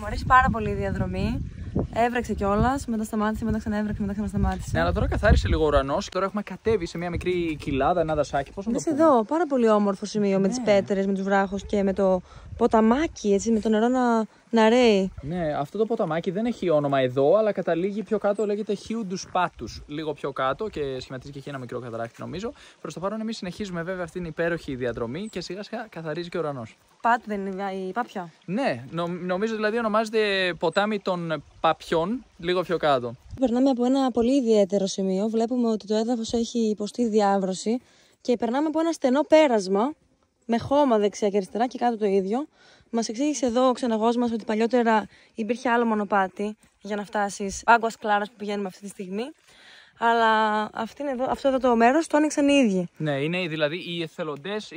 Μου αρέσει πάρα πολύ η διαδρομή. Έβρεξε κιόλας, μετά σταμάτησε, μετά ξαναέβρεξε, μετά ξανασταμάτησε. Ναι, αλλά τώρα καθάρισε λίγο ο ουρανός. Τώρα έχουμε κατέβει σε μια μικρή κοιλάδα, ένα δασάκι. Πώς να το πούμε. Εδώ, πάρα πολύ όμορφο σημείο με τις πέτρες, με τους βράχους και με το ποταμάκι, έτσι, με το νερό να ρέει. Ναι, αυτό το ποταμάκι δεν έχει όνομα εδώ, αλλά καταλήγει πιο κάτω, λέγεται Χίου ντους Πάτους. Λίγο πιο κάτω και σχηματίζει και έχει ένα μικρό καταράκτη, νομίζω. Προς το παρόν, εμείς συνεχίζουμε βέβαια αυτήν την υπέροχη διαδρομή και σιγά σιγά καθαρίζει και ο ουρανός. Πάτου δεν είναι η Πάπια. Ναι, νομίζω δηλαδή ονομάζεται ποτάμι των Παπιών, λίγο πιο κάτω. Περνάμε από ένα πολύ ιδιαίτερο σημείο. Βλέπουμε ότι το έδαφος έχει υποστεί διάβρωση και περνάμε από ένα στενό πέρασμα με χώμα δεξιά και αριστερά και κάτω το ίδιο. Μας εξήγησε εδώ ο ξεναγός μας ότι παλιότερα υπήρχε άλλο μονοπάτι για να φτάσεις Άγκουας Κλάρας που πηγαίνουμε αυτή τη στιγμή. Αλλά αυτό εδώ το μέρος το άνοιξαν οι ίδιοι. Ναι, είναι δηλαδή οι εθελοντές,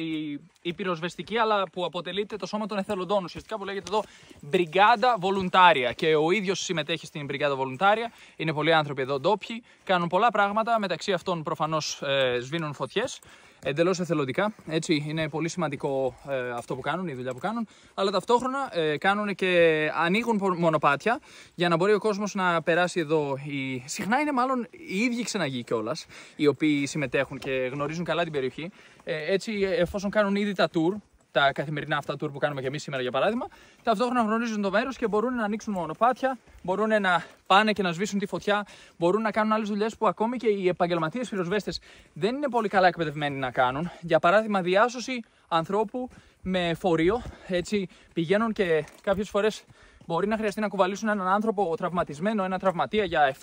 η πυροσβεστική, αλλά που αποτελείται το σώμα των εθελοντών. Ουσιαστικά που λέγεται εδώ Brigada Voluntaria. Και ο ίδιος συμμετέχει στην Brigada Voluntaria. Είναι πολλοί άνθρωποι εδώ ντόπιοι. Κάνουν πολλά πράγματα. Μεταξύ αυτών προφανώς σβήνουν φωτιές. Εντελώς εθελοντικά. Έτσι, είναι πολύ σημαντικό αυτό που κάνουν, η δουλειά που κάνουν. Αλλά ταυτόχρονα κάνουν και ανοίγουν μονοπάτια για να μπορεί ο κόσμος να περάσει εδώ. Συχνά είναι μάλλον οι ίδιοι ξεναγοί κιόλας, οι οποίοι συμμετέχουν και γνωρίζουν καλά την περιοχή. Έτσι, εφόσον κάνουν ήδη τα tour, τα καθημερινά αυτά tour που κάνουμε και εμείς σήμερα για παράδειγμα, ταυτόχρονα γνωρίζουν το μέρος και μπορούν να ανοίξουν μονοπάτια, μπορούν να πάνε και να σβήσουν τη φωτιά, μπορούν να κάνουν άλλες δουλειές που ακόμη και οι επαγγελματίες πυροσβέστες δεν είναι πολύ καλά εκπαιδευμένοι να κάνουν. Για παράδειγμα, διάσωση ανθρώπου με φορείο. Έτσι, πηγαίνουν και κάποιες φορές μπορεί να χρειαστεί να κουβαλήσουν έναν άνθρωπο τραυματισμένο, ένα τραυματία για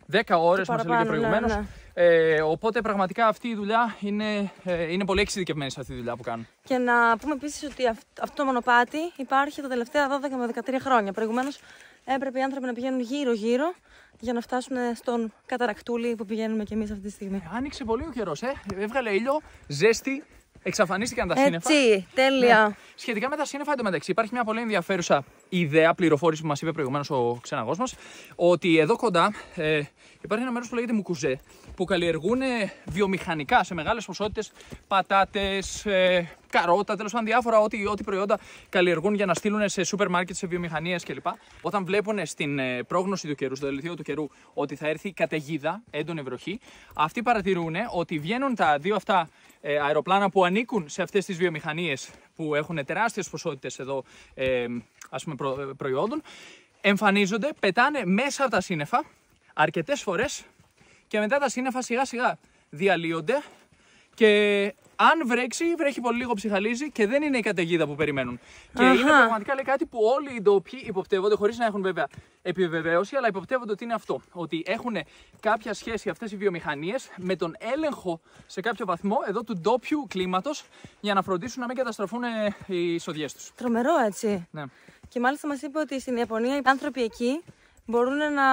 7-10 ώρες, μας έλεγε προηγουμένως. Ναι. Οπότε πραγματικά αυτή η δουλειά είναι πολύ εξειδικευμένη σε αυτή τη δουλειά που κάνουν. Και να πούμε επίσης ότι αυτό το μονοπάτι υπάρχει τα τελευταία 12 με 13 χρόνια. Προηγουμένως έπρεπε οι άνθρωποι να πηγαίνουν γύρω-γύρω για να φτάσουν στον καταρακτούλι που πηγαίνουμε κι εμείς αυτή τη στιγμή. Άνοιξε πολύ ο καιρός, έβγαλε ήλιο, ζέστη. Εξαφανίστηκαν τα σύννεφα. Έτσι, τέλεια. Ναι. Σχετικά με τα σύννεφα, εντωμεταξύ, υπάρχει μια πολύ ενδιαφέρουσα ιδέα, πληροφόρηση που μας είπε προηγουμένως ο ξεναγός μας, ότι εδώ κοντά υπάρχει ένα μέρος που λέγεται Μουκουζέ, που καλλιεργούν βιομηχανικά σε μεγάλες ποσότητες πατάτες, καρότα, τέλος πάντων διάφορα ό,τι προϊόντα καλλιεργούν για να στείλουν σε σούπερ μάρκετ, σε βιομηχανίες κλπ. Όταν βλέπουν στην πρόγνωση του καιρού, στο δελτίο του καιρού, ότι θα έρθει καταιγίδα, έντονη βροχή, αυτοί παρατηρούν ότι βγαίνουν τα δύο αυτά αεροπλάνα που ανήκουν σε αυτές τις βιομηχανίες που έχουν τεράστιες ποσότητες εδώ προϊόντων, εμφανίζονται, πετάνε μέσα από τα σύννεφα αρκετές φορές και μετά τα σύννεφα σιγά σιγά διαλύονται και αν βρέχει πολύ λίγο, ψιχαλίζει και δεν είναι η καταιγίδα που περιμένουν. Και είναι πραγματικά λέει, κάτι που όλοι οι ντόπιοι υποπτεύονται, χωρίς να έχουν βέβαια επιβεβαίωση, αλλά υποπτεύονται ότι είναι αυτό. Ότι έχουν κάποια σχέση αυτές οι βιομηχανίες με τον έλεγχο σε κάποιο βαθμό εδώ του ντόπιου κλίματος για να φροντίσουν να μην καταστραφούν οι εισοδιές τους. Τρομερό, έτσι. Ναι. Και μάλιστα μας είπε ότι στην Ιαπωνία οι άνθρωποι εκεί μπορούν να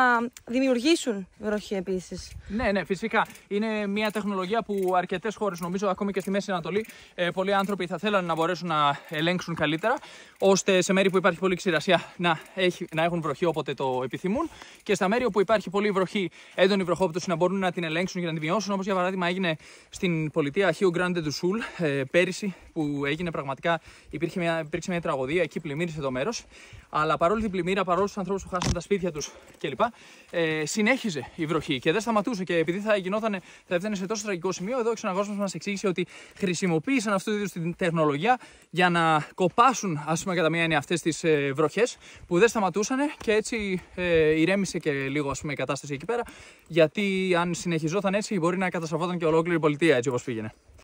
δημιουργήσουν βροχή επίσης. Ναι, φυσικά. Είναι μια τεχνολογία που αρκετές χώρες, νομίζω ακόμη και στη Μέση Ανατολή, πολλοί άνθρωποι θα θέλουν να μπορέσουν να ελέγξουν καλύτερα, ώστε σε μέρη που υπάρχει πολλή ξηρασία να έχουν βροχή όποτε το επιθυμούν και στα μέρη όπου υπάρχει πολλή βροχή, έντονη βροχόπτωση, να μπορούν να την ελέγξουν και να την μειώσουν. Όπως για παράδειγμα έγινε στην πολιτεία Rio Grande do Sul πέρυσι, που έγινε πραγματικά, υπήρξε μια τραγωδία, εκεί πλημμύρισε το μέρος. Αλλά παρόλη την πλημμύρα, παρόλους τους ανθρώπους που χάσαν τα σπίτια τους κλπ., συνέχιζε η βροχή και δεν σταματούσε. Και επειδή θα έφτανε σε τόσο τραγικό σημείο, εδώ ο ξεναγός μας εξήγησε ότι χρησιμοποίησαν αυτού του είδους την τεχνολογία για να κοπάσουν, κατά μία έννοια, αυτές τις βροχές που δεν σταματούσαν και έτσι ηρέμησε και λίγο η κατάσταση εκεί πέρα. Γιατί αν συνεχιζόταν έτσι, μπορεί να καταστραφόταν και ολόκληρη η πολιτεία έτσι όπως πήγαινε.